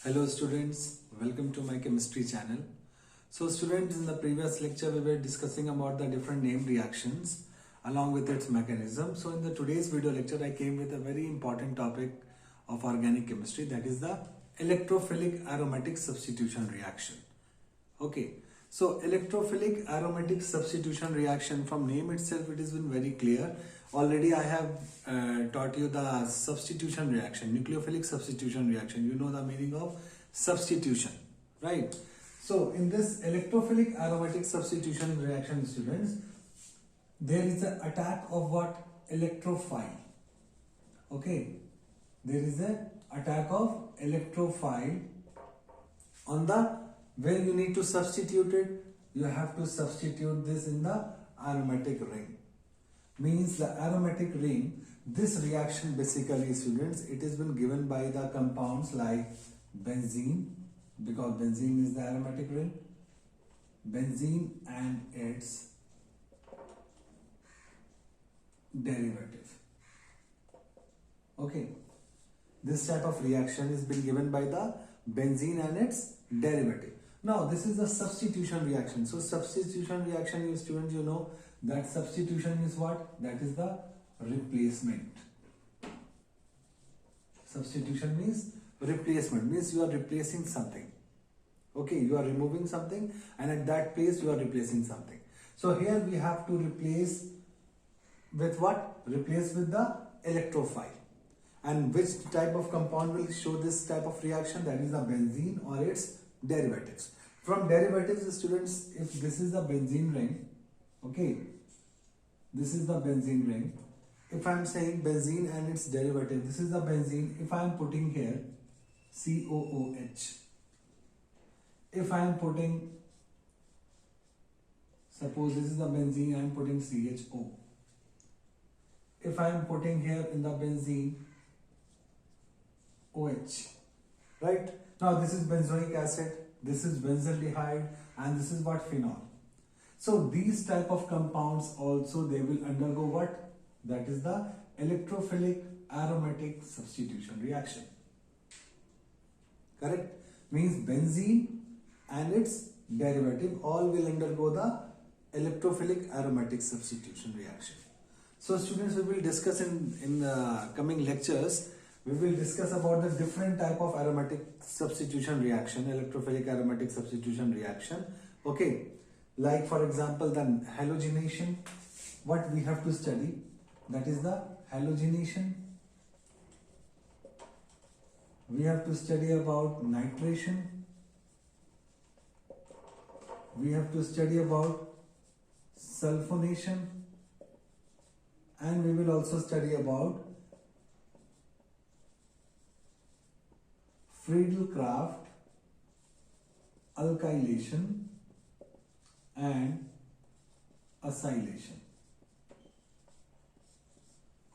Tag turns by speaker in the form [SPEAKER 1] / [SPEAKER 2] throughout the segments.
[SPEAKER 1] Hello students, welcome to my chemistry channel. So students, in the previous lecture we were discussing about the different named reactions along with its mechanism. So in the today's video lecture I came with a very important topic of organic chemistry, that is the electrophilic aromatic substitution reaction. Okay, so electrophilic aromatic substitution reaction, from name itself it has been very clear. Already I have taught you the substitution reaction, nucleophilic substitution reaction. You know the meaning of substitution, right? So in this electrophilic aromatic substitution reaction, students, there is an attack of what? Electrophile. Okay, there is an attack of electrophile on the, where you need to substitute it. You have to substitute this in the aromatic ring. Means the aromatic ring, this reaction basically, students, it has been given by the compounds like benzene, because benzene is the aromatic ring, benzene and its derivative. Okay, this type of reaction is been given by the benzene and its derivative. Now this is the substitution reaction. So substitution reaction, you students, you know that substitution is what? That is the replacement. Substitution means replacement, means you are replacing something. Okay, you are removing something and at that place you are replacing something. So here we have to replace with what? Replace with the electrophile. And which type of compound will show this type of reaction? That is the benzene or its derivatives. From derivatives, students, if this is the benzene ring, okay, this is the benzene ring. If I am saying benzene and its derivative, this is the benzene. If I am putting here COOH, if I am putting, suppose this is the benzene, I am putting CHO. If I am putting here in the benzene OH, right? Now this is benzoic acid, this is benzaldehyde, and this is what? Phenol. So these type of compounds also, they will undergo what? That is the electrophilic aromatic substitution reaction. Correct? Means benzene and its derivative all will undergo the electrophilic aromatic substitution reaction. So students, we will discuss in the coming lectures, we will discuss about the different type of aromatic substitution reaction, electrophilic aromatic substitution reaction. Okay, like for example the halogenation, what we have to study, that is the halogenation. We have to study about nitration. We have to study about sulfonation, and we will also study about Friedel-Crafts alkylation and acylation.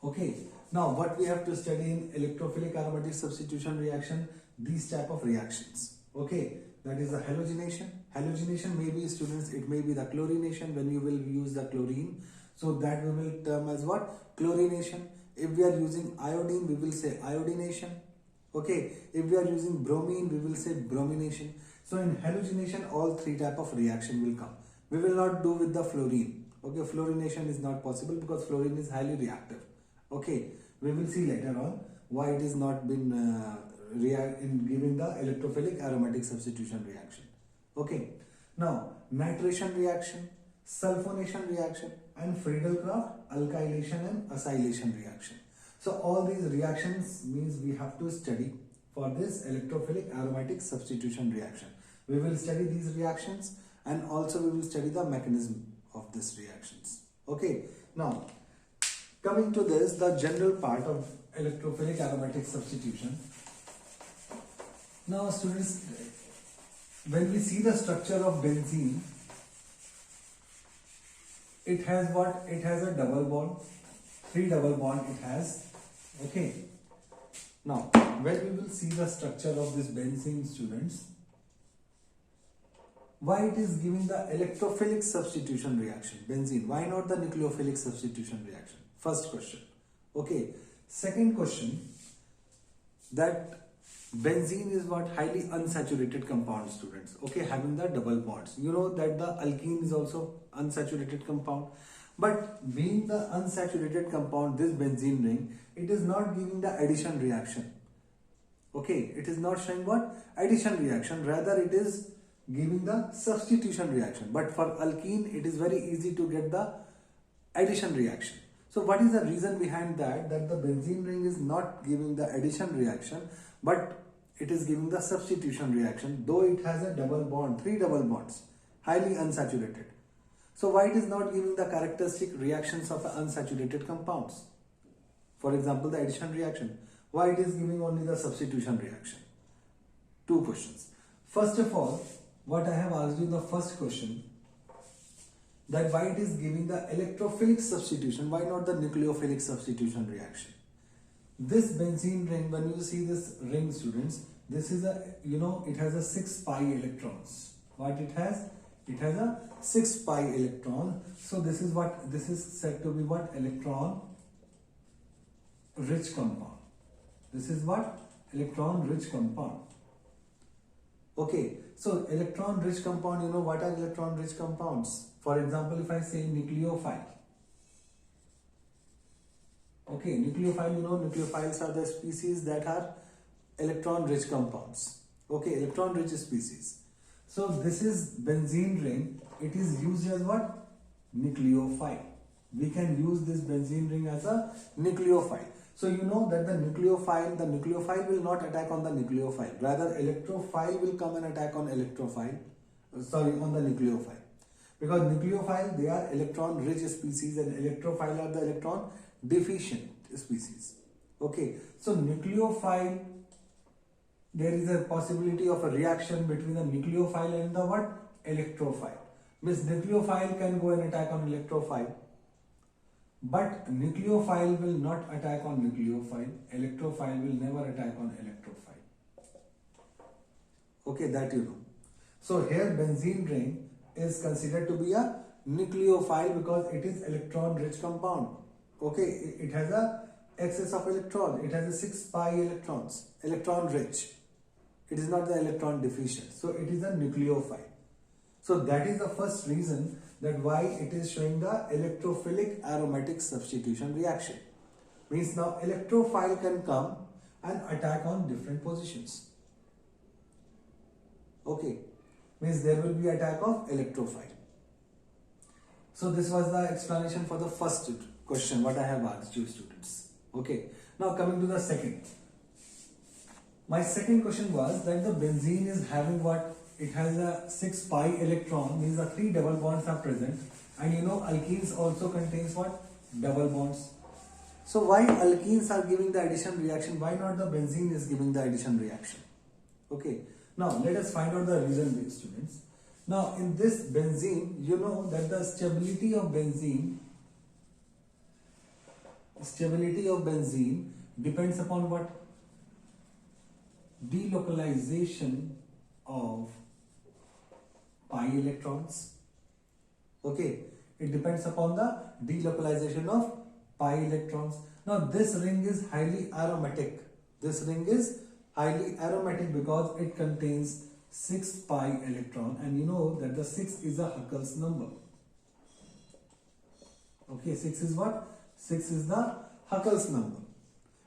[SPEAKER 1] Okay, now what we have to study in electrophilic aromatic substitution reaction? These type of reactions. Okay, that is the halogenation. Halogenation may be, students, it may be the chlorination, when you will use the chlorine. So that we will term as what? Chlorination. If we are using iodine, we will say iodination. Okay, if we are using bromine, we will say bromination. So in halogenation, all three type of reaction will come. We will not do with the fluorine. Okay, fluorination is not possible because fluorine is highly reactive. Okay, we will see later on why it is not been in giving the electrophilic aromatic substitution reaction. Okay, now nitration reaction, sulfonation reaction, and Friedel-Crafts alkylation and acylation reaction. So all these reactions means we have to study for this electrophilic aromatic substitution reaction. We will study these reactions and also we will study the mechanism of these reactions. Okay, now coming to this, the general part of electrophilic aromatic substitution. Now students, when we see the structure of benzene, it has what? It has a double bond, 3 double bond it has. Okay, now when we will see the structure of this benzene, students, why it is giving the electrophilic substitution reaction, benzene, why not the nucleophilic substitution reaction? First question. Okay, second question, that Benzene is what? Highly unsaturated compound, students. Okay, having the double bonds. You know that the alkene is also unsaturated compound. But being the unsaturated compound, this benzene ring, it is not giving the addition reaction. Okay, it is not showing what? Addition reaction. Rather, it is giving the substitution reaction. But for alkene, it is very easy to get the addition reaction. So what is the reason behind that? That the benzene ring is not giving the addition reaction, but it is giving the substitution reaction, though it has a double bond, 3 double bonds, highly unsaturated. So why it is not giving the characteristic reactions of unsaturated compounds? For example, the addition reaction. Why it is giving only the substitution reaction? 2 questions. First of all, what I have asked you in the first question, that why it is giving the electrophilic substitution, why not the nucleophilic substitution reaction? This benzene ring, when you see this ring, students, this is a, it has a 6 pi electrons. What it has? It has a 6 pi electron. So this is what, this is said to be what? Electron rich compound. This is what? Electron rich compound. Okay, so electron rich compound, what are electron rich compounds? For example, if I say nucleophile. Okay, nucleophile, nucleophiles are the species that are electron rich compounds. Okay, electron rich species. So this is benzene ring. It is used as what? Nucleophile. We can use this benzene ring as a nucleophile. So you know that the nucleophile will not attack on the nucleophile. Rather, electrophile will come and attack on electrophile. On the nucleophile. Because nucleophile, they are electron rich species, and electrophile are the electron deficient species. Okay, so nucleophile, there is a possibility of a reaction between the nucleophile and the what? Electrophile. Means nucleophile can go and attack on electrophile, but nucleophile will not attack on nucleophile. Electrophile will never attack on electrophile. Okay, that you know. So here benzene ring is considered to be a nucleophile because it is electron rich compound. Okay, it has a excess of electron. It has a 6 pi electrons, electron rich. It is not the electron deficient. So it is a nucleophile. So that is the first reason that why it is showing the electrophilic aromatic substitution reaction. Means now electrophile can come and attack on different positions. Okay, means there will be attack of electrophile. So this was the explanation for the first question what I have asked you, students. Okay, now coming to the second. My second question was that the benzene is having what? It has a 6 pi electron, means the 3 double bonds are present, and alkenes also contains what? Double bonds. So why alkenes are giving the addition reaction? Why not the benzene is giving the addition reaction? Okay, now let us find out the reason, students. Now in this benzene, you know that the stability of benzene depends upon what? Delocalization of pi electrons. Okay, it depends upon the delocalization of pi electrons. Now this ring is highly aromatic. This ring is highly aromatic because it contains 6 pi electron, and you know that the 6 is a Huckel's number. Okay, 6 is what? 6 is the Huckel's number.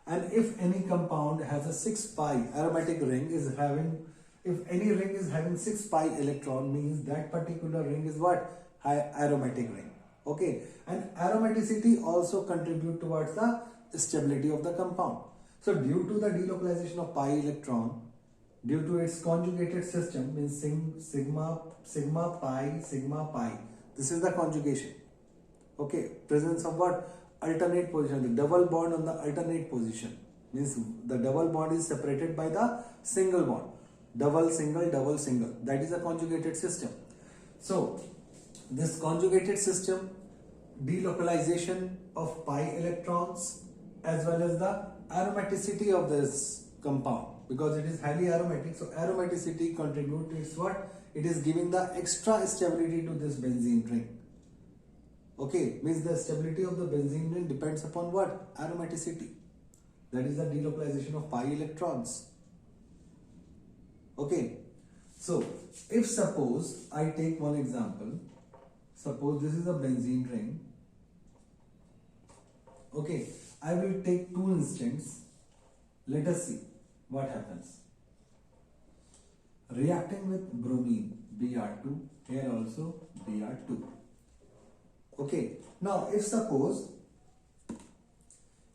[SPEAKER 1] And if any compound has a 6 pi aromatic ring is having, if any ring is having 6 pi electron, means that particular ring is what? High aromatic ring. Okay, and aromaticity also contribute towards the stability of the compound. So due to the delocalization of pi electron, due to its conjugated system, means sigma pi, this is the conjugation. Okay, presence of what? Alternate position, the double bond on the alternate position, means the double bond is separated by the single bond, double single, that is a conjugated system. So this conjugated system, delocalization of pi electrons, as well as the aromaticity of this compound, because it is highly aromatic, so aromaticity contributes to its what? It is giving the extra stability to this benzene ring. Okay, means the stability of the benzene ring depends upon what? Aromaticity. That is the delocalization of pi electrons. Okay, so if suppose I take one example, suppose this is a benzene ring. Okay, I will take two instants. Let us see what happens. Reacting with bromine, Br2, here also Br2. Okay, now if suppose,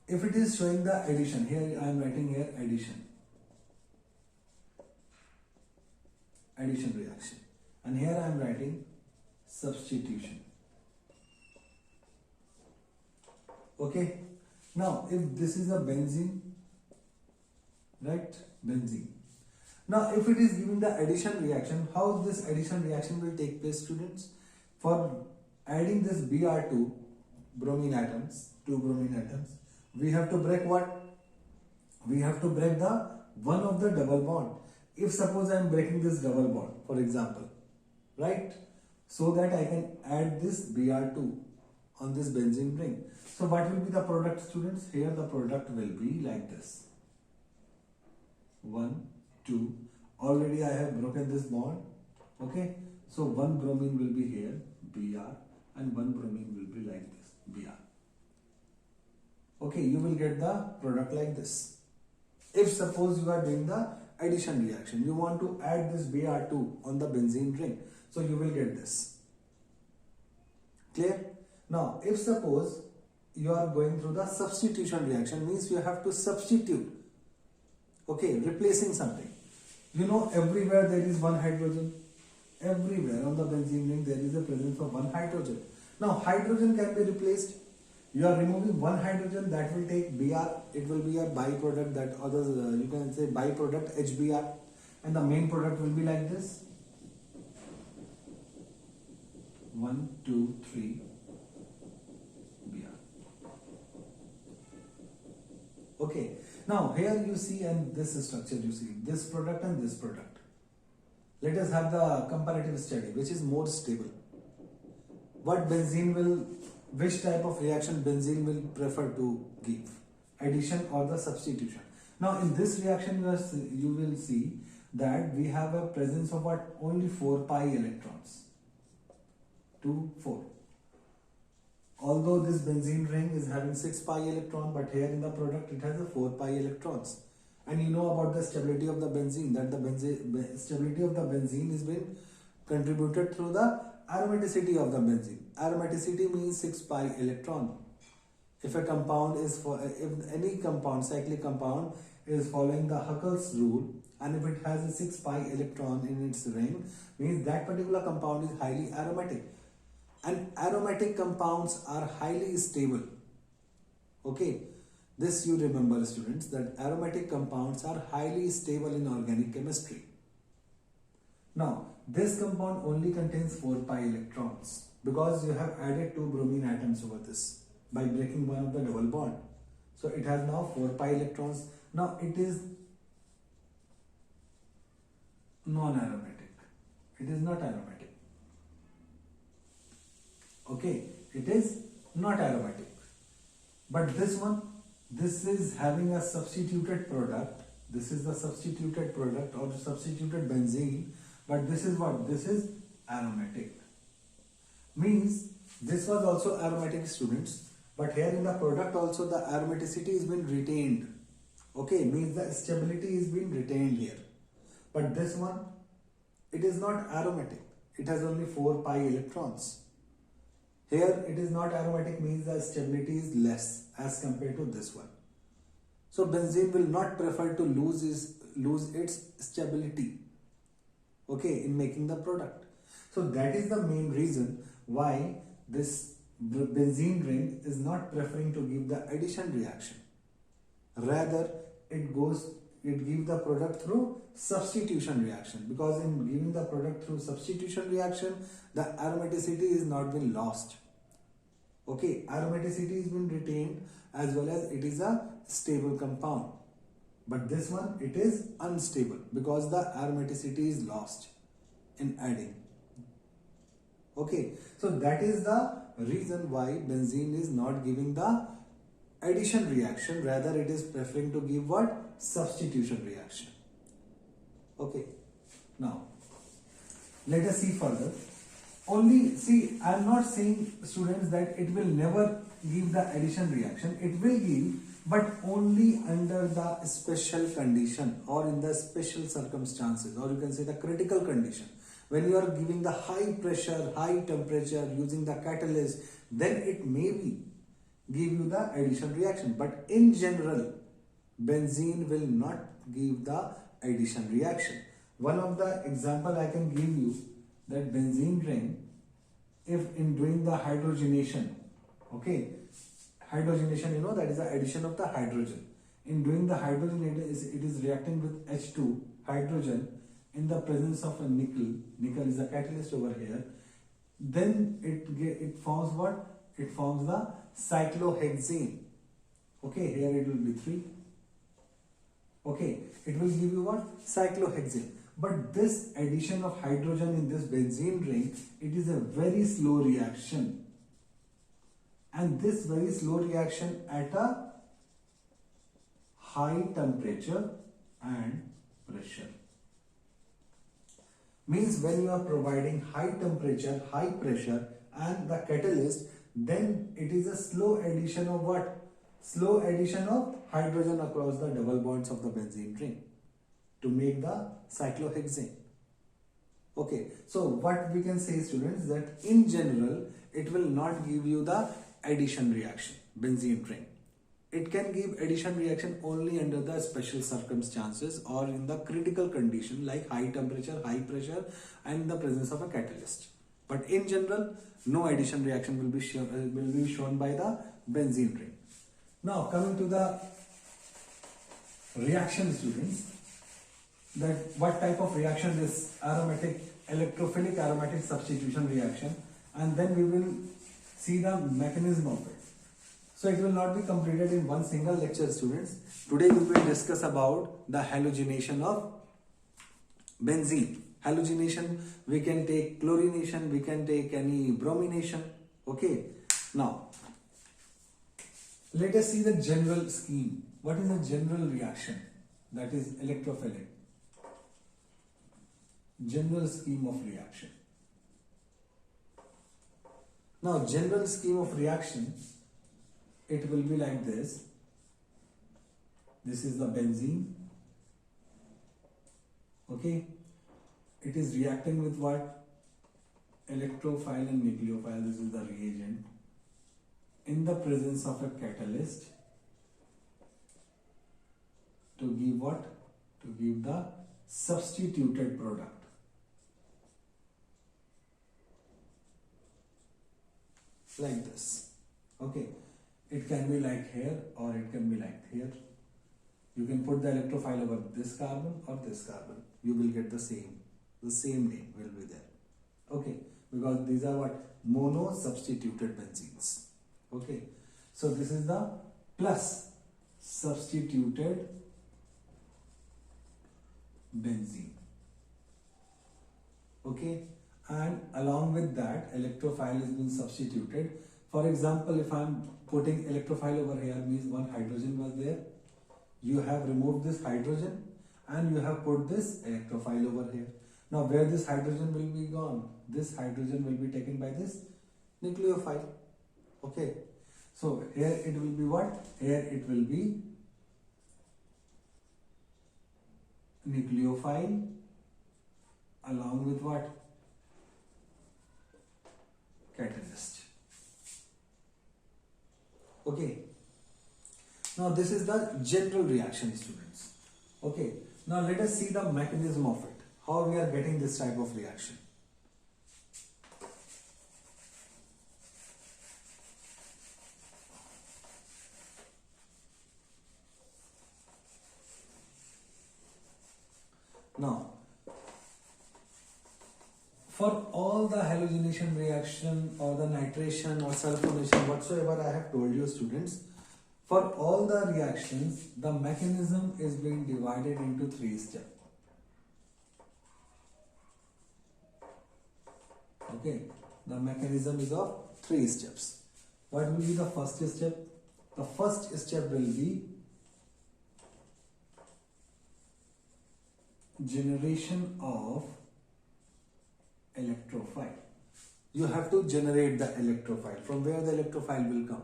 [SPEAKER 1] if it is showing the addition, here I am writing here addition reaction, and here I am writing substitution. Okay, now if this is a benzene, right, benzene. Now if it is giving the addition reaction, how this addition reaction will take place, students? For adding this Br2 bromine atoms, two bromine atoms, we have to break what? We have to break the one of the double bond. If suppose I am breaking this double bond, for example, right, so that I can add this Br2 on this benzene ring. So what will be the product, students? Here the product will be like this. 1, 2. Already I have broken this bond. Okay. So one bromine will be here, Br, and one bromine will be like this, Br. Okay, you will get the product like this. If suppose you are doing the addition reaction, you want to add this Br2 on the benzene ring, so you will get this. Clear? Now, if suppose you are going through the substitution reaction, means you have to substitute, okay, replacing something. You know, everywhere there is one hydrogen. Everywhere on the benzene ring there is a presence of one hydrogen. Now, hydrogen can be replaced. You are removing one hydrogen, that will take Br. It will be a byproduct, that others you can say byproduct HBr, and the main product will be like this. 1, 2, 3 Br. Okay. Now here you see, and this structure you see, this product and this product. Let us have the comparative study, which is more stable. What benzene will, which type of reaction benzene will prefer to give? Addition or the substitution? Now in this reaction you will see that we have a presence of what? Only 4 pi electrons. 2, 4. Although this benzene ring is having 6 pi electron, but here in the product it has a 4 pi electrons. And you know about the stability of the benzene, that the stability of the benzene is been contributed through the aromaticity of the benzene. Aromaticity means 6 pi electron. If a compound is if any compound, cyclic compound, is following the Huckel's rule, and if it has a 6 pi electron in its ring, means that particular compound is highly aromatic. And aromatic compounds are highly stable. Okay, this you remember, students, that aromatic compounds are highly stable in organic chemistry. Now, this compound only contains 4 pi electrons because you have added 2 bromine atoms over this by breaking one of the double bond. So it has now 4 pi electrons. Now it is non-aromatic. It is not aromatic. Okay, it is not aromatic. But this one, this is having a substituted product. This is the substituted product or substituted benzene. But this is what? This is aromatic. Means this was also aromatic, students. But here in the product also the aromaticity is been retained. Okay, means the stability is being retained here. But this one, it is not aromatic. It has only 4 pi electrons. Here it is not aromatic, means the stability is less as compared to this one. So benzene will not prefer to lose its stability, okay, in making the product. So that is the main reason why this benzene ring is not preferring to give the addition reaction. Rather, it gives the product through substitution reaction, because in giving the product through substitution reaction, the aromaticity is not been lost. Okay, aromaticity is been retained, as well as it is a stable compound. But this one, it is unstable because the aromaticity is lost in adding. Okay, so that is the reason why benzene is not giving the addition reaction, rather it is preferring to give what? Substitution reaction. Okay, Now, let us see further. Only, see, I am not saying, students, that it will never give the addition reaction. It will give, but only under the special condition or in the special circumstances, or you can say the critical condition. When you are giving the high pressure, high temperature using the catalyst, then it may be give you the addition reaction. But in general, benzene will not give the addition reaction. One of the example I can give you, that benzene ring, if in doing the hydrogenation, okay, hydrogenation, you know, that is the addition of the hydrogen. In doing the hydrogen, it is reacting with H2 hydrogen in the presence of a nickel. Nickel is a catalyst over here. Then it forms what? It forms the cyclohexane. Okay, here it will be 3. Okay, it will give you what? Cyclohexane. But this addition of hydrogen in this benzene ring, it is a very slow reaction. And this very slow reaction at a high temperature and pressure. Means when you are providing high temperature, high pressure and the catalyst, then it is a slow addition of what? Slow addition of hydrogen across the double bonds of the benzene ring to make the cyclohexane. Okay, so what we can say, students, that in general it will not give you the addition reaction, benzene ring. It can give addition reaction only under the special circumstances or in the critical condition like high temperature, high pressure and the presence of a catalyst. But in general, no addition reaction will be shown by the benzene ring. Now coming to the reaction, students, that what type of reaction is electrophilic aromatic substitution reaction, and then we will see the mechanism of it. So it will not be completed in one single lecture, students. Today we will discuss about the halogenation of benzene. Halogenation, we can take chlorination, we can take any bromination. Okay. Now, let us see the general scheme. What is a general reaction? That is electrophilic. General scheme of reaction. Now, general scheme of reaction, it will be like this. This is the benzene. Okay. It is reacting with what? Electrophile and nucleophile. This is the reagent. In the presence of a catalyst to give what? To give the substituted product. Like this. Okay. It can be like here or it can be like here. You can put the electrophile over this carbon or this carbon. You will get the same name will be there. Okay. Because these are what? Mono substituted benzenes. Okay. So this is the plus substituted benzene. Okay. And along with that, electrophile has been substituted. For example, if I am putting electrophile over here, means one hydrogen was there. You have removed this hydrogen and you have put this electrophile over here. Now, where this hydrogen will be gone? This hydrogen will be taken by this nucleophile. Okay. So, here it will be what? Here it will be nucleophile along with what? Catalyst. Okay. Now this is the general reaction, students. Okay. Now let us see the mechanism of it. How we are getting this type of reaction. Now, for all the halogenation reaction or the nitration or sulfonation, whatsoever I have told you, students, for all the reactions, the mechanism is being divided into 3 steps. Okay, the mechanism is of 3 steps. What will be the first step? The first step will be generation of electrophile. You have to generate the electrophile. From where the electrophile will come?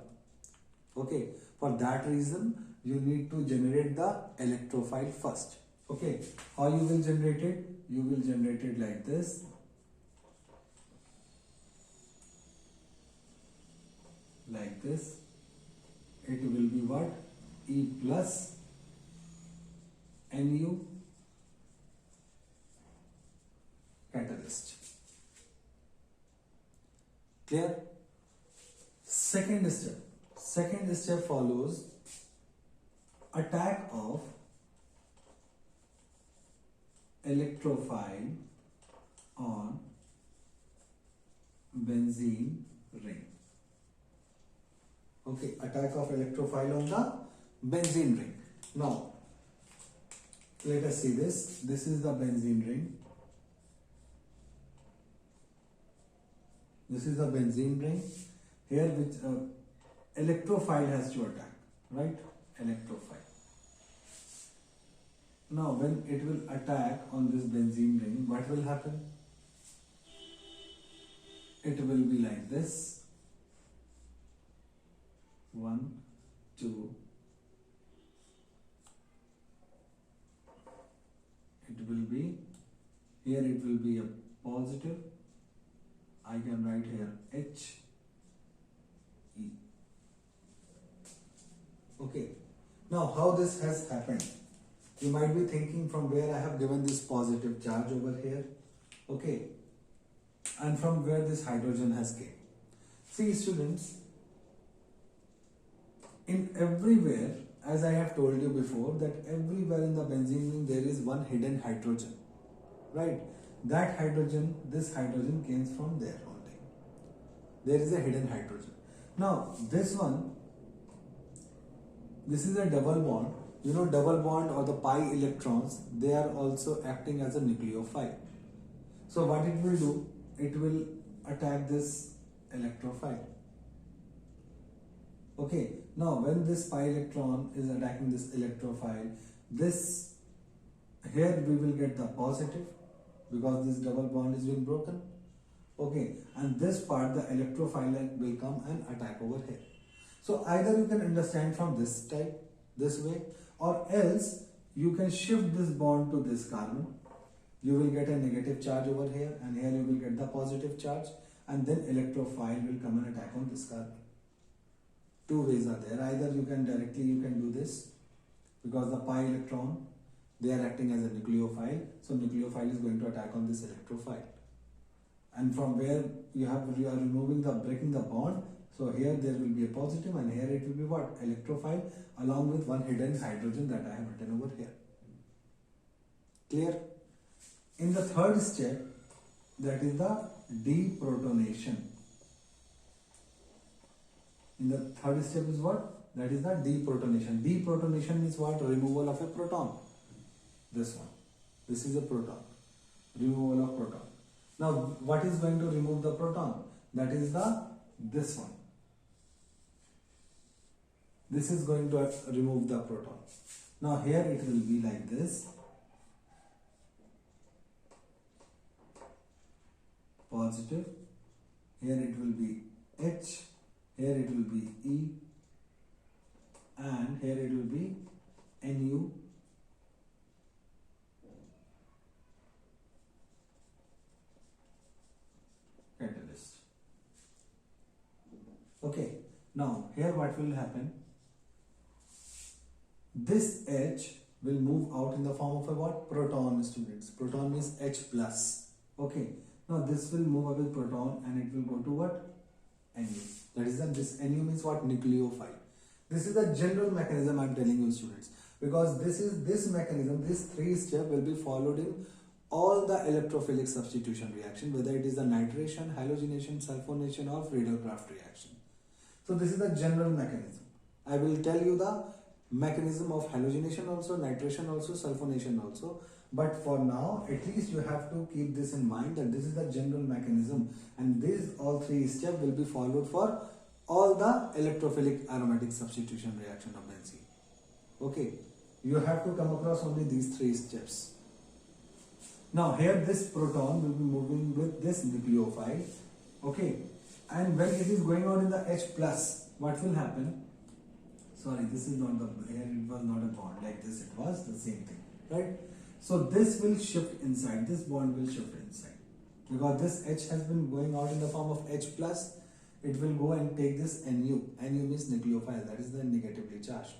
[SPEAKER 1] Okay, for that reason you need to generate the electrophile first. Okay, how you will generate it? You will generate it like this. Like this. It will be what? E plus Nu catalyst. Clear? Second step follows attack of electrophile on benzene ring. Okay, attack of electrophile on the benzene ring. Now, let us see this. This is the benzene ring. This is the benzene ring. Here which electrophile has to attack, right? Electrophile. Now when it will attack on this benzene ring, what will happen? It will be like this. 1, 2. It will be, here it will be a positive. I can write here H, E. Okay. Now how this has happened? You might be thinking from where I have given this positive charge over here. Okay. And from where this hydrogen has came. See students, in everywhere, as I have told you before, that everywhere in the benzene ring there is one hidden hydrogen, right? That hydrogen, this hydrogen came from there only. There is a hidden hydrogen. Now this one, this is a double bond. You know, double bond or the pi electrons, they are also acting as a nucleophile. So what it will do, it will attack this electrophile. Okay, now when this pi electron is attacking this electrophile, this, here we will get the positive because this double bond is being broken. Okay, and this part, the electrophile will come and attack over here. So either you can understand from this type, this way, or else you can shift this bond to this carbon. You will get a negative charge over here, and here you will get the positive charge, and then electrophile will come and attack on this carbon. Two ways are there. Either you can directly, you can do this, because the pi electron, they are acting as a nucleophile, so nucleophile is going to attack on this electrophile. And from where you are removing the, breaking the bond, so here there will be a positive, and here it will be what? Electrophile, along with one hidden hydrogen that I have written over here. Clear? In the third step, that is the deprotonation. In the third step is what? That is the deprotonation. Deprotonation means what? Removal of a proton. This one. This is a proton. Removal of proton. Now, what is going to remove the proton? That is this one. This is going to remove the proton. Now, here it will be like this. Positive. Here it will be H. Here it will be E. And here it will be Nu. Catalyst. Okay. Now, here what will happen? This H will move out in the form of a what? Proton, students. Proton means H plus. Okay. Now this will move away proton and it will go to what? Nu. That is this Nu means what? Nucleophile. This is the general mechanism I am telling you, students. Because this mechanism, this 3 step will be followed in all the electrophilic substitution reaction, whether it is the nitration, halogenation, sulfonation, or Friedel-Crafts reaction. So this is the general mechanism. I will tell you the mechanism of halogenation also, nitration also, sulfonation also. But for now, at least you have to keep this in mind that this is the general mechanism, and these all 3 steps will be followed for all the electrophilic aromatic substitution reaction of benzene. Okay, you have to come across only these 3 steps. Now here this proton will be moving with this nucleophile, okay, and when it is going on in the H plus, what will happen? Sorry, this is not the, here it was not a bond, like this it was the same thing, right? So this will shift inside, this bond will shift inside, because this H has been going out in the form of H plus, it will go and take this Nu, Nu means nucleophile, that is the negatively charged,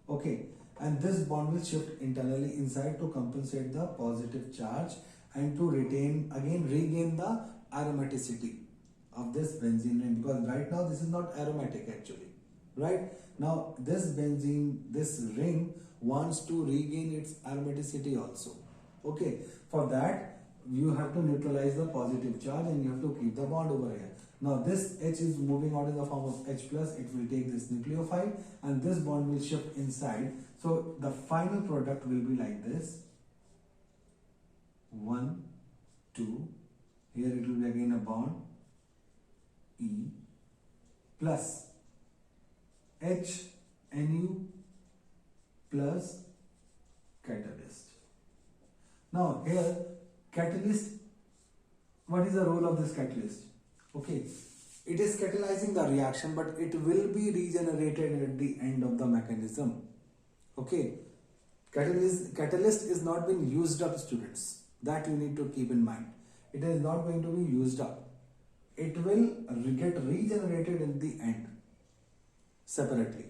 [SPEAKER 1] okay, and this bond will shift internally inside to compensate the positive charge and to regain the aromaticity of this benzene ring, because right now this is not aromatic actually, right? Now this benzene, this ring wants to regain its aromaticity also, okay. For that you have to neutralize the positive charge and you have to keep the bond over here. Now this H is moving out in the form of H plus, it will take this nucleophile and this bond will shift inside. So the final product will be like this, 1, 2, here it will be again a bond, E plus H, Nu plus catalyst. Now here catalyst, what is the role of this catalyst? Okay, it is catalyzing the reaction, but it will be regenerated at the end of the mechanism. Okay, catalyst is not being used up, students, that you need to keep in mind. It is not going to be used up. It will get regenerated in the end separately.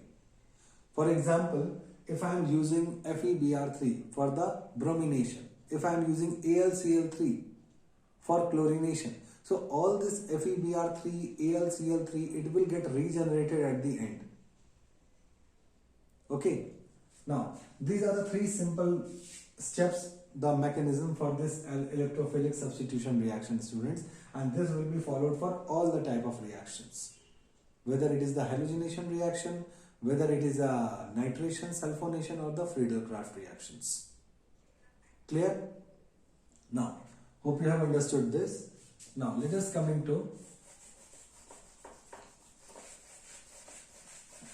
[SPEAKER 1] For example, if I am using FeBr3 for the bromination, if I am using AlCl3 for chlorination, so all this FeBr3, AlCl3, it will get regenerated at the end. Okay. Now, these are the 3 simple steps, the mechanism for this electrophilic substitution reaction, students, and this will be followed for all the type of reactions. Whether it is the halogenation reaction, whether it is a nitration, sulfonation, or the Friedel-Crafts reactions. Clear? Now, hope you have understood this. Now, let us come into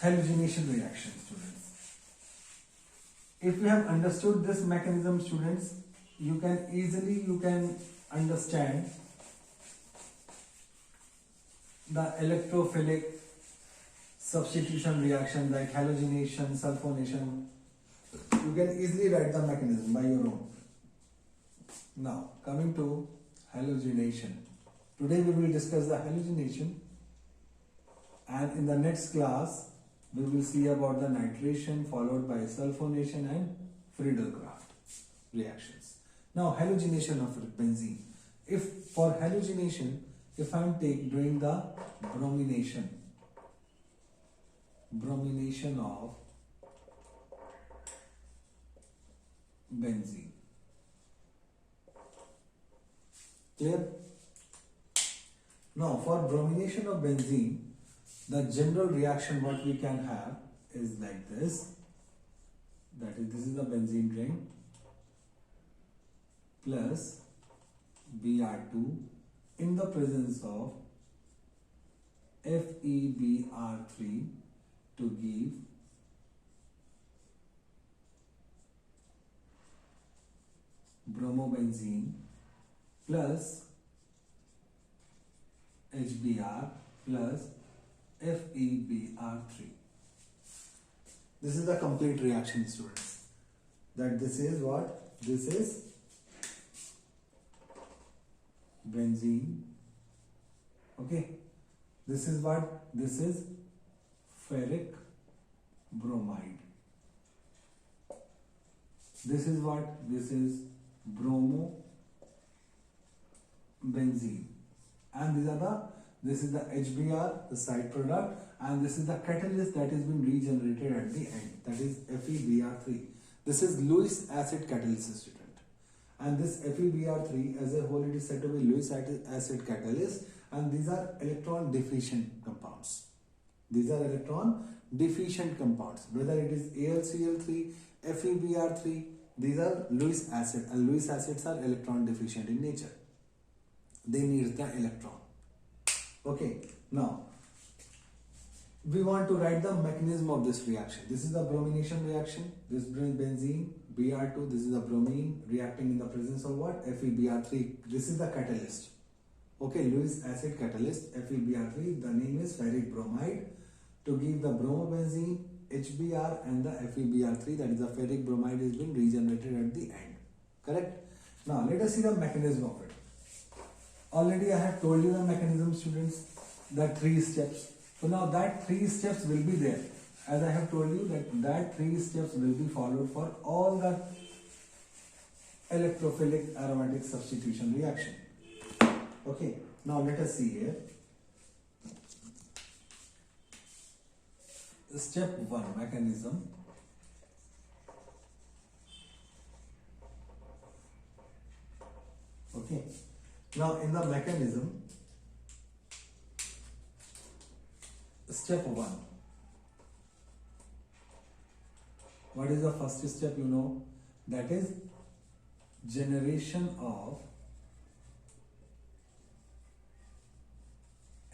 [SPEAKER 1] halogenation reaction, students. If you have understood this mechanism, students, you can easily understand the electrophilic substitution reaction like halogenation, sulfonation. You can easily write the mechanism by your own. Now, coming to halogenation. Today we will discuss the halogenation, and in the next class we will see about the nitration followed by sulfonation and Friedel-Crafts reactions. Now, halogenation of benzene. If for halogenation, if I am doing the bromination of benzene. Clear? Now, for bromination of benzene, the general reaction what we can have is like this. That is, this is the benzene ring plus Br2 in the presence of FeBr3 to give bromobenzene plus HBr plus FeBr3. This is the complete reaction, students. That this is what? This is benzene. Okay. This is what? This is ferric bromide. This is what? This is bromobenzene. And this is the HBr, the side product, and this is the catalyst that is being regenerated at the end. That is FeBr3. This is Lewis acid catalyst, student. And this FeBr3 as a whole, it is said to be Lewis acid catalyst, and these are electron deficient compounds. These are electron deficient compounds. Whether it is AlCl3, FeBr3, these are Lewis acid, and Lewis acids are electron deficient in nature. They need the electron. Okay, now we want to write the mechanism of this reaction. This is the bromination reaction. This brings benzene, Br2. This is the bromine reacting in the presence of what? FeBr3. This is the catalyst. Okay, Lewis acid catalyst, FeBr3. The name is ferric bromide. To give the bromobenzene, HBr, and the FeBr3, that is the ferric bromide, is being regenerated at the end. Correct? Now let us see the mechanism of it. Already I have told you the mechanism, students, the 3 steps. So now that 3 steps will be there. As I have told you that 3 steps will be followed for all the electrophilic aromatic substitution reaction. Okay, now let us see here. Step 1, mechanism. Okay, now in the mechanism, step 1. What is the first step? You know, that is generation of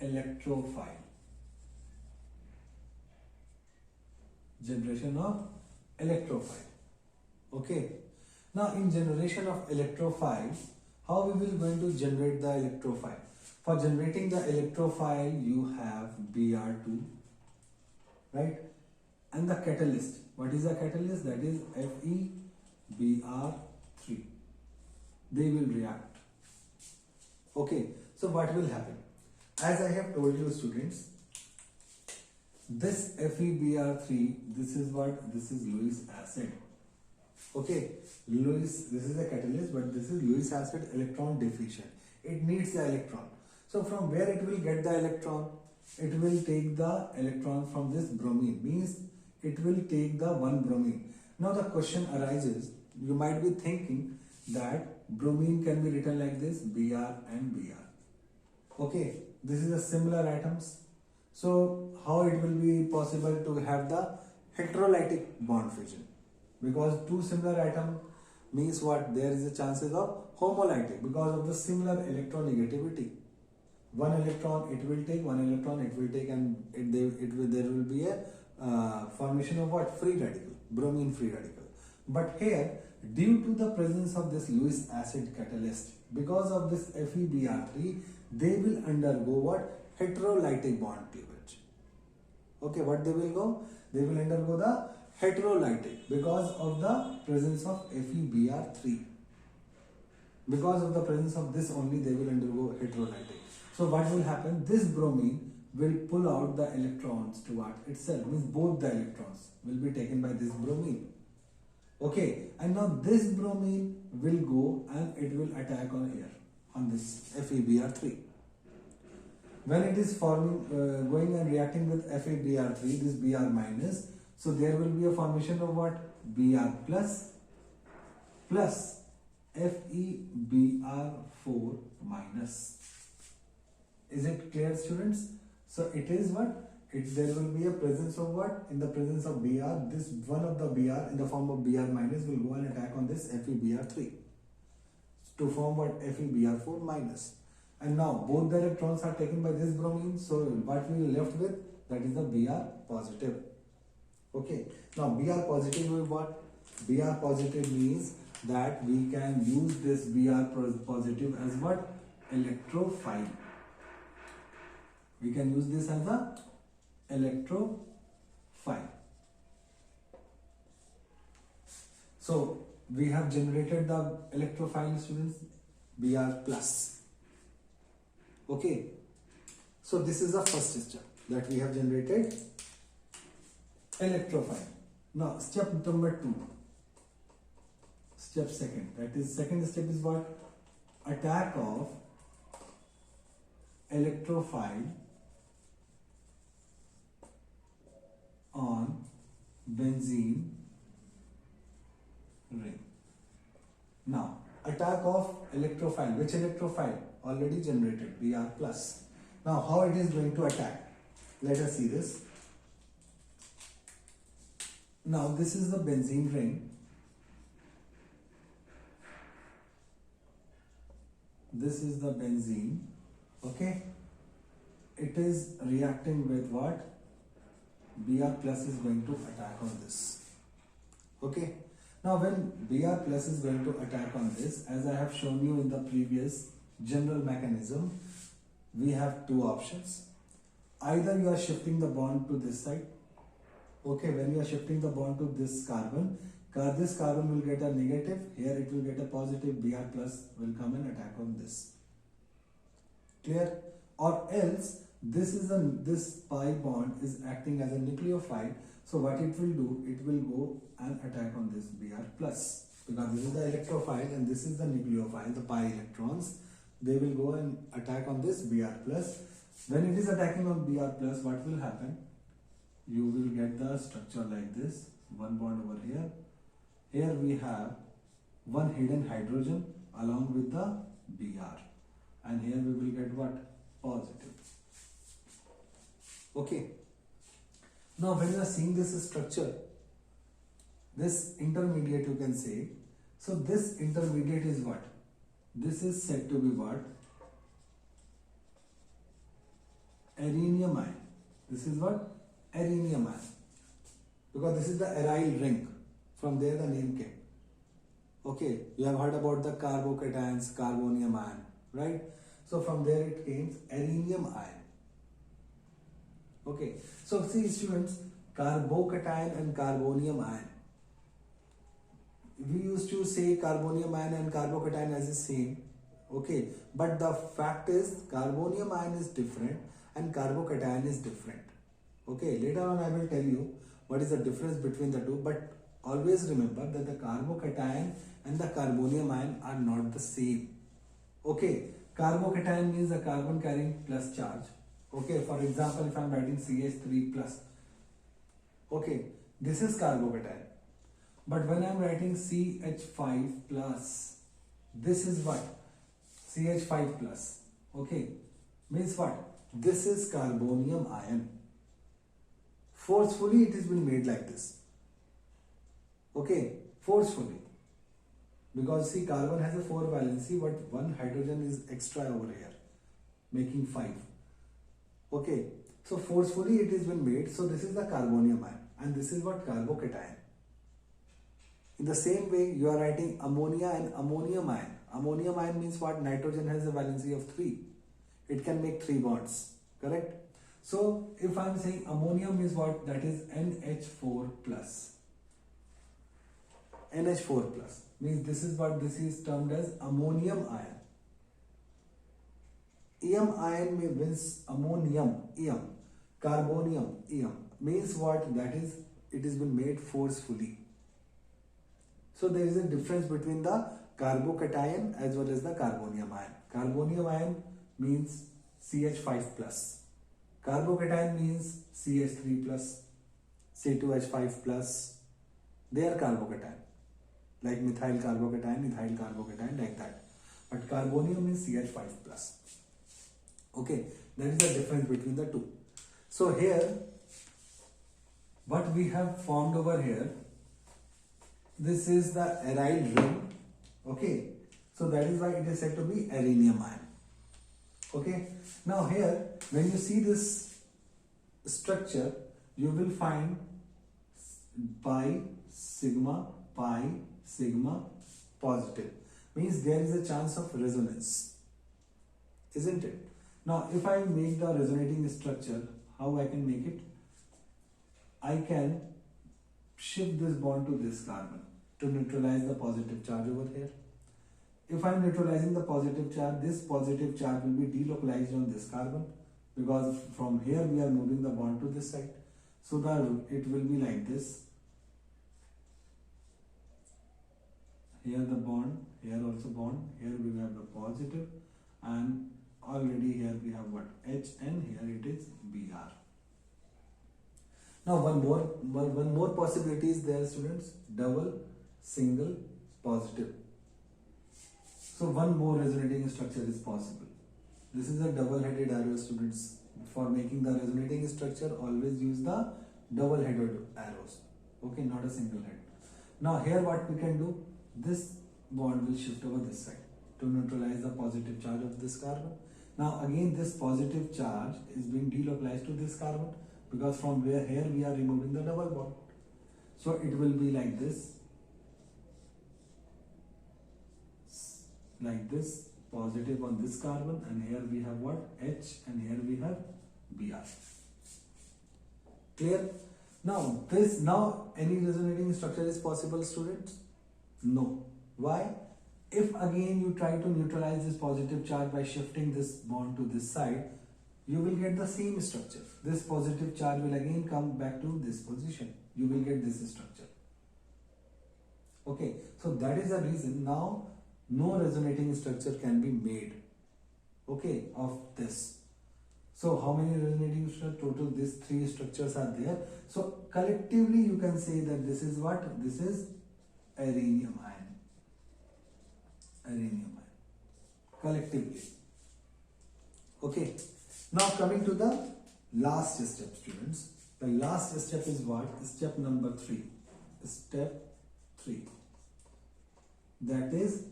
[SPEAKER 1] electrophile. Generation of electrophile. Okay. Now in generation of electrophile, how we will going to generate the electrophile? For generating the electrophile, you have Br2, right? And the catalyst. What is the catalyst? That is FeBr3. They will react. Okay. So what will happen? As I have told you, students, this FeBr3, this is what? This is Lewis acid. Okay, this is a catalyst, but this is Lewis acid electron deficient. It needs the electron. So from where it will get the electron? It will take the electron from this bromine, means it will take the one bromine. Now the question arises, you might be thinking that bromine can be written like this, Br and Br. Okay, this is a similar atoms. So how it will be possible to have the heterolytic bond fusion? Because two similar atoms means what? There is a chances of homolytic because of the similar electronegativity. One electron it will take, one electron it will take, and there will be a formation of what? Free radical, bromine free radical. But here, due to the presence of this Lewis acid catalyst, because of this FeBr3, they will undergo what? Heterolytic bond cleavage. Okay, what they will go? They will undergo the heterolytic because of the presence of FeBr3. Because of the presence of this only they will undergo heterolytic. So what will happen? This bromine will pull out the electrons towards itself. Means both the electrons will be taken by this bromine. Okay, and now this bromine will go and it will attack on here, on this FeBr3. When it is forming, going and reacting with FeBr3, this Br minus, so there will be a formation of what? Br plus plus FeBr4 minus. Is it clear, students? So it is what? There will be a presence of what? In the presence of Br, this one of the Br in the form of Br minus will go and attack on this FeBr3 to form what? FeBr4 minus. And now both the electrons are taken by this bromine. So what we are left with? That is the Br positive. Okay. Now Br positive will what? Br positive means that we can use this Br positive as what? Electrophile. We can use this as a electrophile. So we have generated the electrophile, students, Br plus. Okay. So this is the first step that we have generated electrophile. Now step number 2. Step second. That is second step is what? Attack of electrophile on benzene ring. Now attack of electrophile. Which electrophile? Already generated, Br plus. Now how it is going to attack? Let us see this. Now this is the benzene ring. This is the benzene. Okay. It is reacting with what? Br plus is going to attack on this. Okay. Now when Br plus is going to attack on this, as I have shown you in the previous general mechanism, we have two options. Either you are shifting the bond to this side. Okay, when you are shifting the bond to this carbon will get a negative, here it will get a positive, Br plus will come and attack on this. Clear? Or else this pi bond is acting as a nucleophile, so what it will do, it will go and attack on this Br plus, because this is the electrophile and this is the nucleophile, the pi electrons. They will go and attack on this Br plus. When it is attacking on Br plus, what will happen? You will get the structure like this, one bond over here. Here we have one hidden hydrogen along with the Br, and here we will get what? Positive. Okay. Now when you are seeing this structure, this intermediate you can say, so this intermediate is what? This is said to be what? Arenium ion. This is what? Arenium ion. Because this is the aryl ring. From there the name came. Okay, you have heard about the carbocations, carbonium ion, right? So from there it came arenium ion. Okay, so see students, carbocation and carbonium ion. We used to say carbonium ion and carbocation as the same. Okay, but the fact is carbonium ion is different and carbocation is different. Okay, later on I will tell you what is the difference between the two, but always remember that the carbocation and the carbonium ion are not the same. Okay, carbocation means the carbon carrying plus charge. Okay, for example, if I am writing CH3 plus, okay, this is carbocation. But when I am writing CH5 plus, this is what? CH5 plus. Okay, means what? This is carbonium ion. Forcefully it has been made like this. Okay, forcefully. Because see, carbon has a 4 valency, but one hydrogen is extra over here, making 5. Okay, so forcefully it has been made. So this is the carbonium ion and this is what? Carbocation. In the same way, you are writing ammonia and ammonium ion. Ammonium ion means what? Nitrogen has a valency of 3. It can make 3 bonds, correct? So if I am saying ammonium is what? That is NH4 plus. NH4 plus means this is what? This is termed as ammonium ion. Em ion means ammonium, em. Carbonium, em. Means what? That is, it has been made forcefully. So there is a difference between the carbocation as well as the carbonium ion. Carbonium ion means CH5 plus. Carbocation means CH3 plus, C2H5 plus. They are carbocation. Like methyl carbocation, ethyl carbocation, like that. But carbonium means CH5 plus. Okay, that is the difference between the two. So here, what we have formed over here, this is the aryl ring. Okay, so that is why it is said to be arenium ion. Okay, now here, when you see this structure, you will find pi, sigma, positive. Means there is a chance of resonance, isn't it? Now, if I make the resonating structure, how I can make it? I can shift this bond to this carbon to neutralize the positive charge over here. If I am neutralizing the positive charge, this positive charge will be delocalized on this carbon, because from here we are moving the bond to this side. So it will be like this. Here the bond, here also bond, here we have the positive, and already here we have what? H, and here it is Br. Now one more possibility is there, students. Double, single, positive. So one more resonating structure is possible. This is a double-headed arrow, students. For making the resonating structure, always use the double-headed arrows. Okay, not a single head. Now here what we can do? This bond will shift over this side to neutralize the positive charge of this carbon. Now again this positive charge is being delocalized to this carbon. because from where here we are removing the double bond. So it will be like this, positive on this carbon, and here we have what? H, and here we have Br. Clear? Now any resonating structure is possible, students? No. Why? If again you try to neutralize this positive charge by shifting this bond to this side, you will get the same structure. This positive charge will again come back to this position. You will get this structure. Okay, so that is the reason now no resonating structure can be made, okay, of this. So how many resonating structures? Total these 3 structures are there. So collectively you can say that this is what? This is uranium ion. Uranium ion. Collectively. Okay. Now coming to the last step, students. The last step is what? Step number 3. Step 3. That is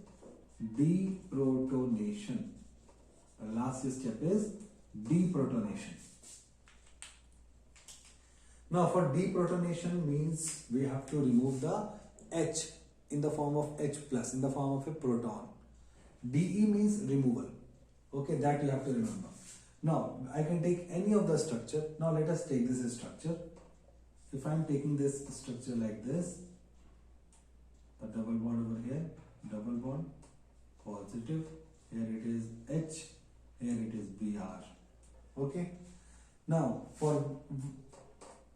[SPEAKER 1] deprotonation. The last step is deprotonation. Now for deprotonation means we have to remove the H in the form of H plus, in the form of a proton. De means removal. Okay, that you have to remember. Now I can take any of the structure. Now let us take this structure. If I am taking this structure like this, the double bond over here, double bond, positive, here it is H, here it is Br. Okay. Now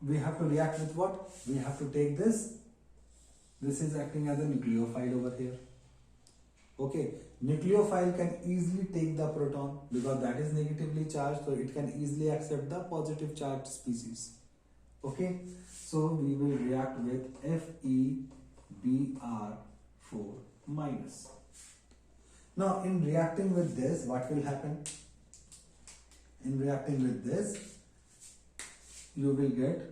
[SPEAKER 1] we have to react with what? We have to take this. This is acting as a nucleophile over here. Okay. Nucleophile can easily take the proton because that is negatively charged, so it can easily accept the positive charged species. Okay. So we will react with FeBr4 minus. Now in reacting with this, what will happen? In reacting with this, you will get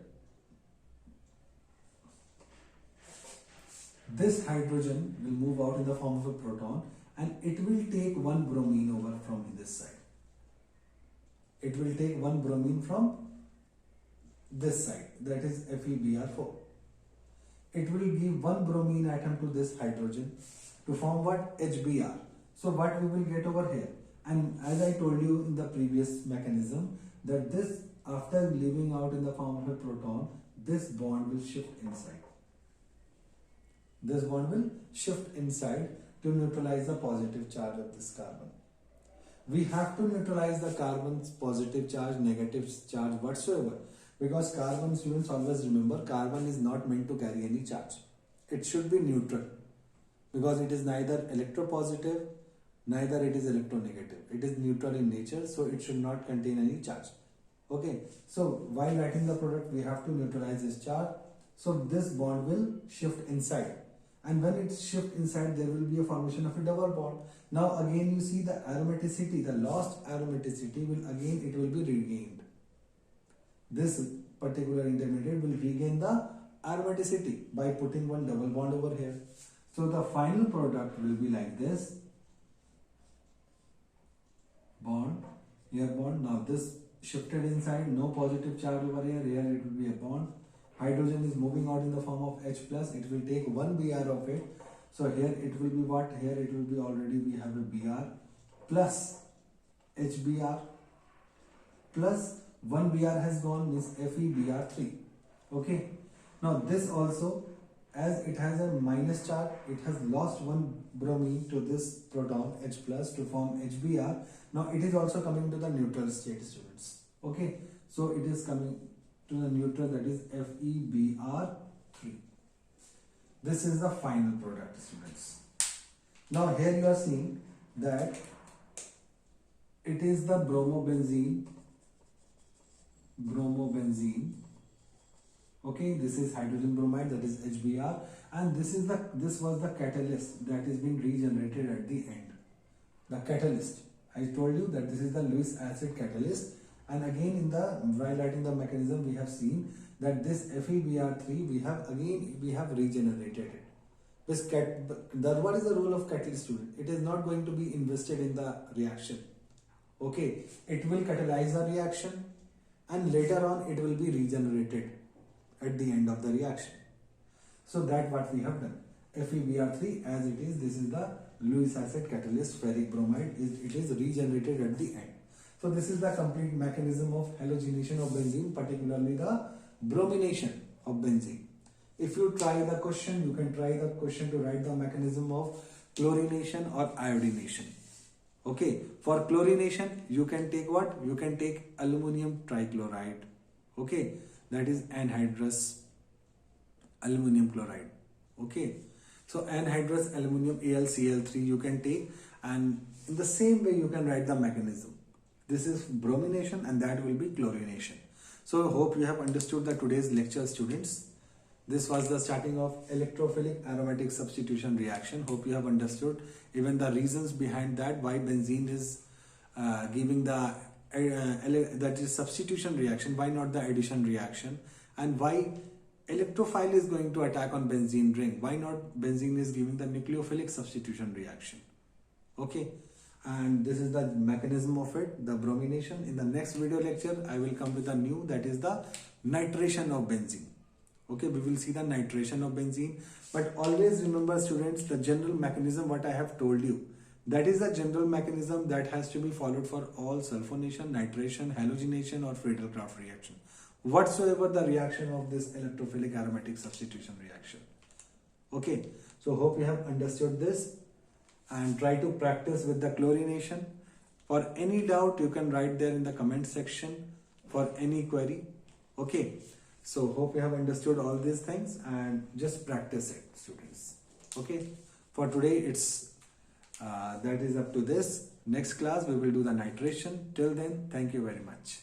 [SPEAKER 1] this hydrogen will move out in the form of a proton, and it will take one bromine over from this side. It will take one bromine from this side, that is FeBr4. It will give one bromine atom to this hydrogen to form what? HBr. So what we will get over here? And as I told you in the previous mechanism, that this, after leaving out in the form of a proton, this bond will shift inside. This bond will shift inside to neutralize the positive charge of this carbon. We have to neutralize the carbon's positive charge, negative charge whatsoever, because carbon, students always remember, carbon is not meant to carry any charge. It should be neutral because it is neither electropositive, neither it is electronegative. It is neutral in nature, so it should not contain any charge. Okay, so while writing the product, we have to neutralize this charge. So this bond will shift inside, and when it shifts inside, there will be a formation of a double bond. Now again you see the aromaticity, the lost aromaticity will be regained. This particular intermediate will regain the aromaticity by putting one double bond over here. So the final product will be like this. Bond, here bond. Now this shifted inside, no positive charge over here. Here it will be a bond. Hydrogen is moving out in the form of H plus. It will take one Br of it. So here it will be what? Here it will be already we have a Br plus HBr plus one Br has gone, means FeBr3. Okay. Now this also, as it has a minus charge, it has lost one bromine to this proton H plus to form HBr. Now it is also coming to the neutral state, students. Okay. So it is coming to the neutral, that is FeBr3. This is the final product, students. Now here you are seeing that it is the bromobenzene. Okay, this is hydrogen bromide, that is HBr, and this was the catalyst that is being regenerated at the end. The catalyst, I told you that this is the Lewis acid catalyst, and again while writing the mechanism, we have seen that this FeBr3 we have regenerated it. What is the role of catalyst, student? It is not going to be invested in the reaction. Okay, it will catalyze the reaction. and later on it will be regenerated at the end of the reaction. So that what we have done. FeBr3 as it is, this is the Lewis acid catalyst, ferric bromide, it is regenerated at the end. So this is the complete mechanism of halogenation of benzene, particularly the bromination of benzene. If you try the question, you can try the question to write the mechanism of chlorination or iodination. Okay, for chlorination you can take what? You can take aluminum trichloride. Okay, that is anhydrous aluminum chloride. Okay, so anhydrous aluminum AlCl3 you can take, and in the same way you can write the mechanism. This is bromination and that will be chlorination. So hope you have understood the today's lecture, students. This was the starting of electrophilic aromatic substitution reaction. Hope you have understood even the reasons behind that, why benzene is giving the that is substitution reaction, why not the addition reaction, and why electrophile is going to attack on benzene ring, why not benzene is giving the nucleophilic substitution reaction. Okay, and this is the mechanism of it, the bromination. In the next video lecture I will come with a new, that is the nitration of benzene. Okay, we will see the nitration of benzene, but always remember, students, the general mechanism what I have told you, that is the general mechanism that has to be followed for all sulfonation, nitration, halogenation or Friedel-Crafts reaction, whatsoever the reaction of this electrophilic aromatic substitution reaction. Okay, so hope you have understood this, and try to practice with the chlorination. For any doubt you can write there in the comment section for any query. Okay, so hope you have understood all these things and just practice it, students. Okay, for today it's that is up to this. Next class we will do the nitration. Till then, thank you very much.